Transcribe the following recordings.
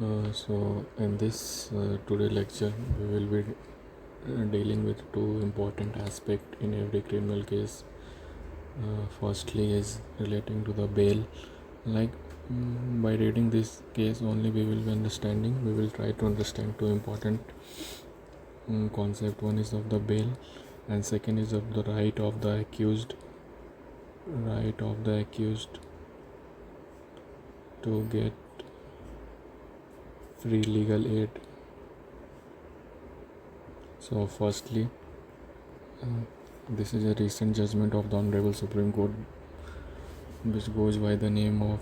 So in this today lecture we will be dealing with two important aspects in every criminal case. Firstly is relating to the bail. Like by reading this case only we will be understanding. We will try to understand two important concept. One is of the bail and second is of the right of the accused to get free legal aid. So firstly, this is a recent judgment of the Honorable Supreme Court which goes by the name of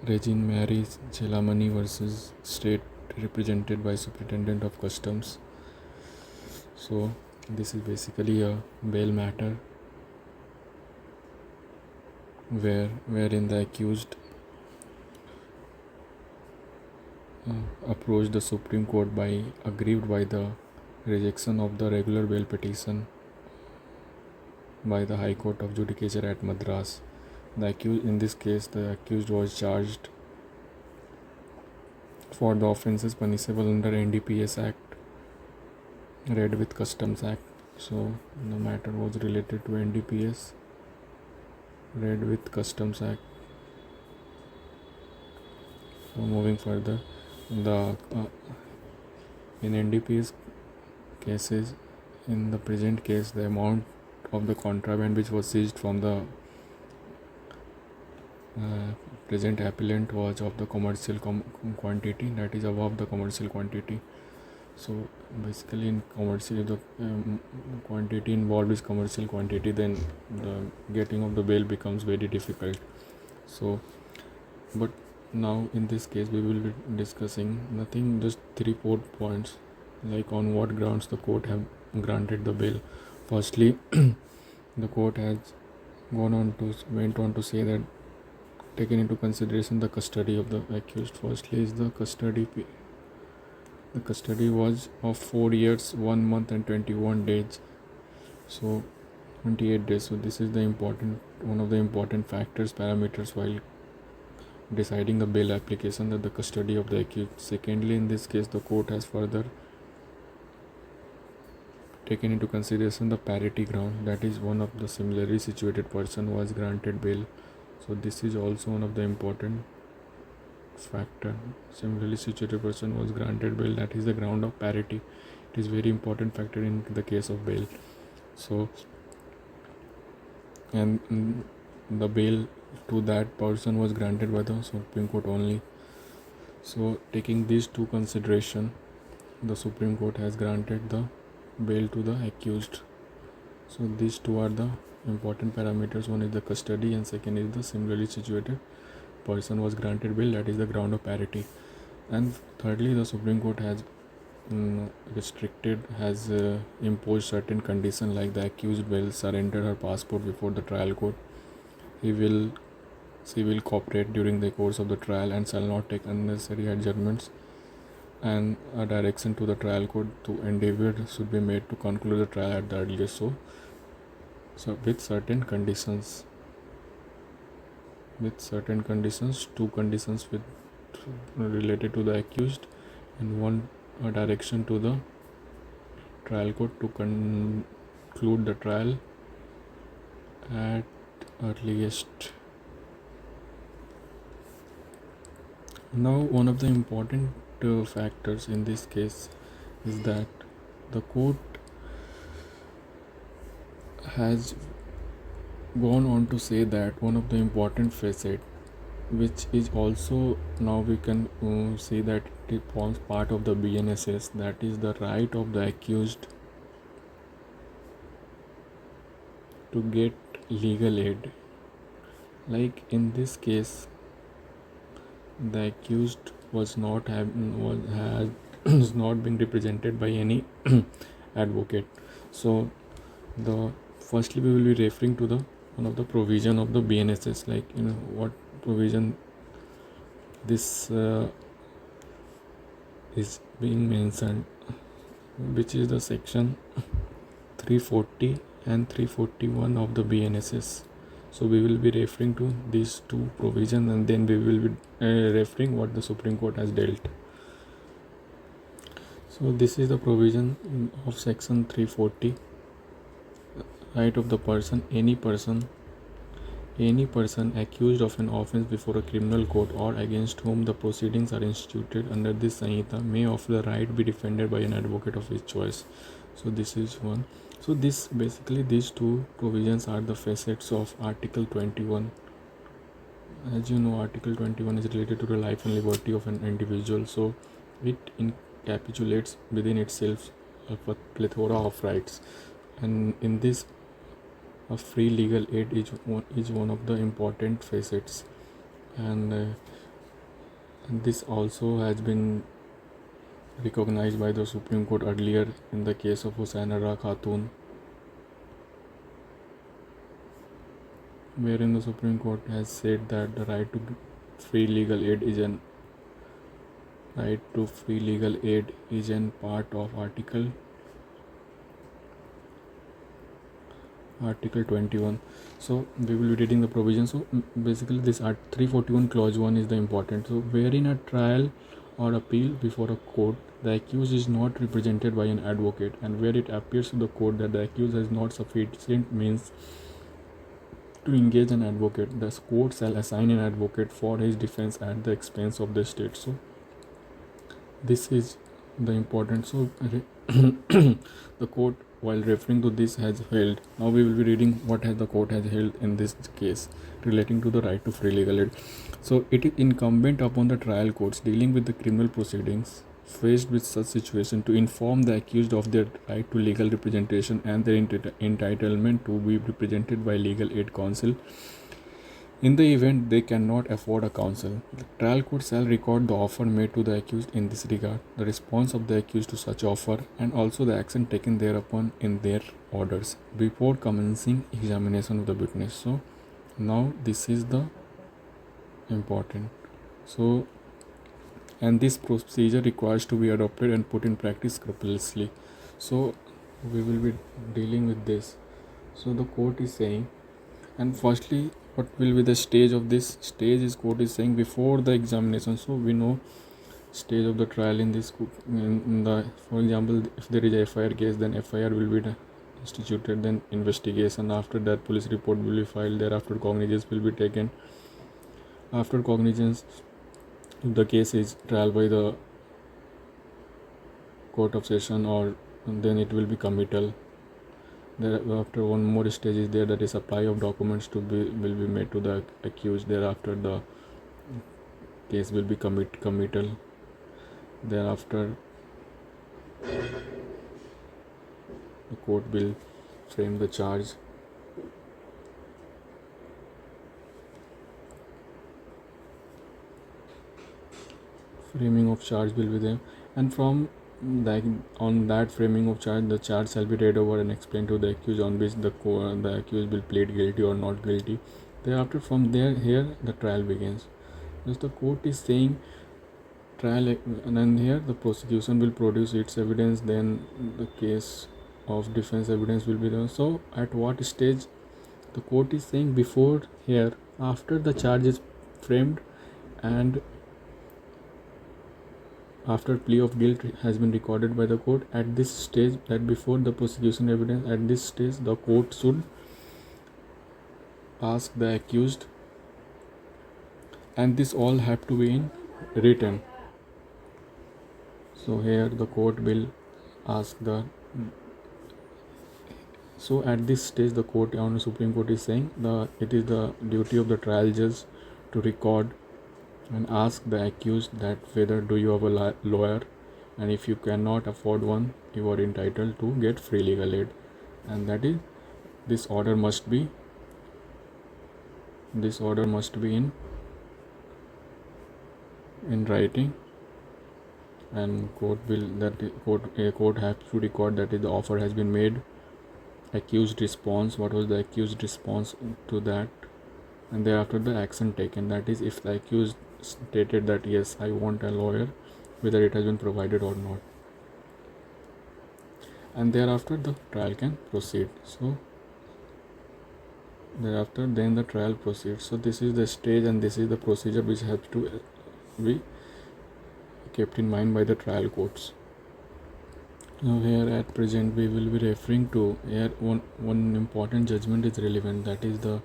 Regine Mary Chelamani versus State, represented by Superintendent of Customs. So this is basically a bail matter wherein the accused approached the Supreme Court aggrieved by the rejection of the regular bail petition by the High Court of Judicature at Madras. In this case, the accused was charged for the offences punishable under NDPS Act, read with Customs Act. So the matter was related to NDPS, read with Customs Act. So moving further, the in NDPS cases, in the present case, the amount of the contraband which was seized from the present appellant was of the commercial quantity, that is above the commercial quantity. So basically in commercial, the quantity involved is commercial quantity, then the getting of the bail becomes very difficult. So but now in this case we will be discussing nothing, just 3-4 points, like on what grounds the court have granted the bail. Firstly, the court has went on to say that taken into consideration the custody of the accused. Firstly is the custody. The custody was of 4 years, 1 month and 21 days. So 28 days. So this is one of the important parameters while deciding the bail application, that the custody of the accused. Secondly, in this case the court has further taken into consideration the parity ground, that is one of the similarly situated person was granted bail. So this is also one of the important factor. Similarly situated person was granted bail, that is the ground of parity. It is very important factor in the case of bail. So and the bail to that person was granted by the Supreme Court only. So taking these two consideration, the Supreme Court has granted the bail to the accused. So these two are the important parameters. One is the custody and second is the similarly situated person was granted bail, that is the ground of parity. And thirdly, the Supreme Court has imposed certain conditions, like the accused will surrender her passport before the trial court. She will cooperate during the course of the trial and shall not take unnecessary adjournments, and a direction to the trial court to endeavor should be made to conclude the trial at the earliest. So with certain conditions, two conditions related to the accused and one direction to the trial court to conclude the trial at earliest. Now one of the important factors in this case is that the court has gone on to say that one of the important facet, which is also now we can see that it forms part of the BNSS, that is the right of the accused to get legal aid. Like in this case, the accused has not been represented by any advocate. So firstly we will be referring to the one of the provision of the BNSS, like what provision this is being mentioned, which is the section 340 and 341 of the BNSS. So we will be referring to these two provisions, and then we will be referring what the Supreme Court has dealt. So this is the provision of section 340. Right of the person. Any person accused of an offence before a criminal court or against whom the proceedings are instituted under this Sanhita may of the right be defended by an advocate of his choice. So this is one. So this basically these two provisions are the facets of Article 21. As you know, Article 21 is related to the life and liberty of an individual. So it encapsulates within itself a plethora of rights, and in this a free legal aid is one of the important facets, and this also has been recognized by the Supreme Court earlier in the case of Husainara Khatun, wherein the Supreme Court has said that the right to free legal aid is an part of Article 21. So we will be reading the provision. So basically this 341 clause 1 is the important. So wherein a trial or appeal before a court, the accused is not represented by an advocate, and where it appears to the court that the accused has not sufficient means to engage an advocate, the court shall assign an advocate for his defense at the expense of the state. So this is the important. So the court, while referring to this, has held. Now we will be reading what has the court has held in this case relating to the right to free legal aid. So it is incumbent upon the trial courts dealing with the criminal proceedings faced with such situation to inform the accused of their right to legal representation and their entitlement to be represented by legal aid counsel in the event they cannot afford a counsel. The trial court shall record the offer made to the accused in this regard, the response of the accused to such offer, and also the action taken thereupon in their orders before commencing examination of the witness. So now this is the important. So, and this procedure requires to be adopted and put in practice scrupulously. So we will be dealing with this. So the court is saying, and firstly, what will be the stage of this? Stage is court is saying before the examination. So we know stage of the trial in this in the, for example, if there is a FIR case, then FIR will be instituted, then investigation, after that police report will be filed, thereafter cognizance will be taken. After cognizance, the case is trial by the court of session, or then it will be committal. Thereafter one more stage is there, that is supply of documents will be made to the accused. Thereafter the case will be committal. Thereafter the court will frame the charge. Framing of charge will be there, and from on that framing of charge, the charge shall be read over and explained to the accused, on which the accused will plead guilty or not guilty. Thereafter, from here the trial begins. As the court is saying trial, and then here the prosecution will produce its evidence, then the case of defense evidence will be there. So at what stage the court is saying? Before here, after the charge is framed and after plea of guilt has been recorded by the court, at this stage, that before the prosecution evidence, at this stage the court should ask the accused, and this all have to be in written. So here the court will ask the, so at this stage the court on the Supreme Court is saying it is the duty of the trial judge to record and ask the accused that whether do you have a lawyer, and if you cannot afford one, you are entitled to get free legal aid, and that is this order must be in writing, and court has to record that the offer has been made, accused response, what was the accused response to that, and thereafter the action taken, that is if the accused stated that yes, I want a lawyer, whether it has been provided or not, and thereafter the trial can proceed. So Thereafter, then the trial proceeds. So this is the stage and this is the procedure which has to be kept in mind by the trial courts. Now here at present we will be referring to here one important judgment is relevant, that is the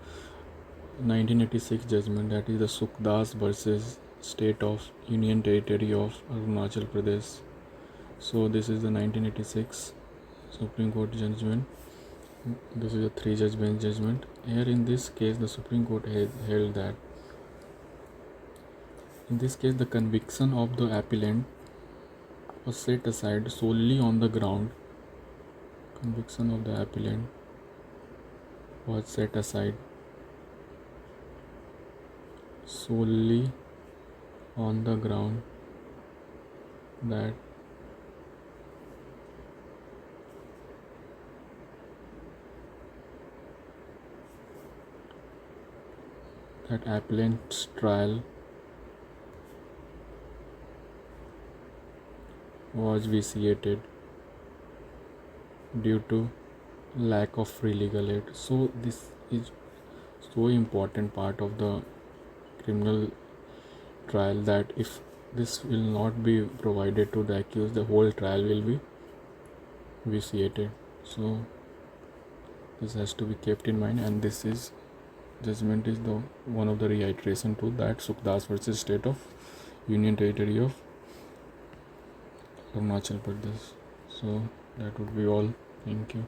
1986 judgment, that is the Sukdas versus State of Union Territory of Arunachal Pradesh. So this is the 1986 Supreme Court judgment. This is a 3-judge bench judgment. Here in this case the Supreme Court has held that in this case the conviction of the appellant was set aside solely on the ground conviction of the appellant was set aside solely on the ground that appellant's trial was vitiated due to lack of free legal aid. So this is so important part of the criminal trial that if this will not be provided to the accused, the whole trial will be vitiated. So this has to be kept in mind, and this is judgment is the one of the reiteration to that Sukdas versus State of Union Territory of Arunachal Pradesh. So that would be all. Thank you.